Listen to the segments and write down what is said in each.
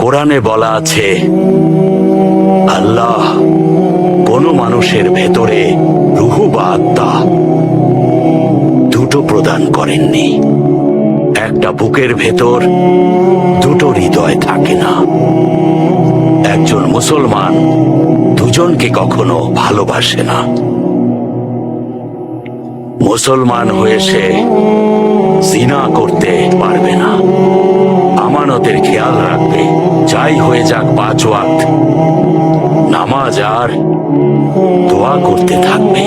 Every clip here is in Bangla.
কোরআনে বলা আছে, আল্লাহ কোন মানুষের ভেতরে রুহু বা আত্মা দুটো প্রদান করেননি। একটা বুকের ভেতর দুটো হৃদয় থাকে না। একজন মুসলমান দুজনকে কখনো ভালোবাসে না। মুসলমান হয়ে সে জিনা করতে পারবে না, আমানতের খেয়াল রাখবে, যাই হয়ে যাক 5 ওয়াক্ত নামাজ আর দোয়া করতে থাকবে,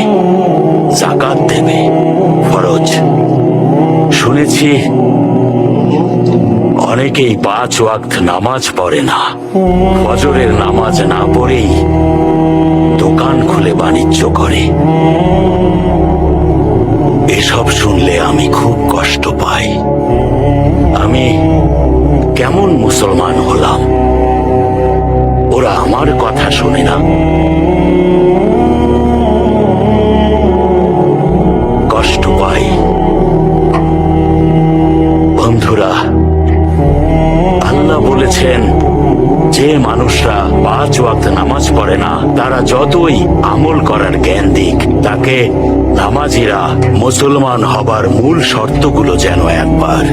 যাকাত দেবে, ফরজ। শুনেছি অনেকেই 5 ওয়াক্ত নামাজ পড়ে না, ফজরের নামাজ না পড়েই দোকান খুলে বাণিজ্য করে। এসব শুনলে আমি খুব কষ্ট পাই। আমি কেমন মুসলমান হলাম? ওরা আমার কথা শোনে না। কষ্ট পাই। বন্ধুরা, আল্লাহ বলেছেন, যে মানুষরা 5 ওয়াক্ত নামাজ পড়ে না, তারা যতই আমল করার জ্ঞান দিক, তাকে নামাজিরা মুসলমান হবার মূল শর্তগুলো যেন একবার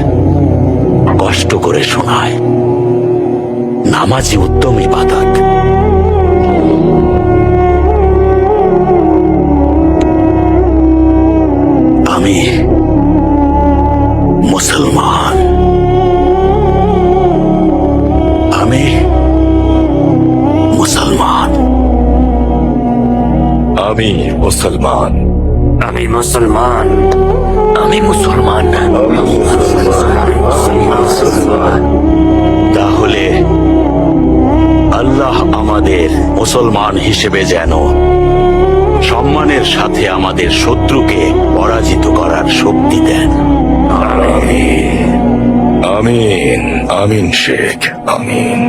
কষ্ট করে শোনায়। নামাজি উত্তম ইবাদত। আমি মুসলমান। আমি মুসলমান। আমি মুসলমান। আমি মুসলমান। আমি মুসলমান। তাহলে আল্লাহ আমাদের মুসলমান হিসেবে যেন সম্মানের সাথে আমাদের শত্রুকে পরাজিত করার শক্তি দেন। আমিন। আমিন শেখ, আমিন।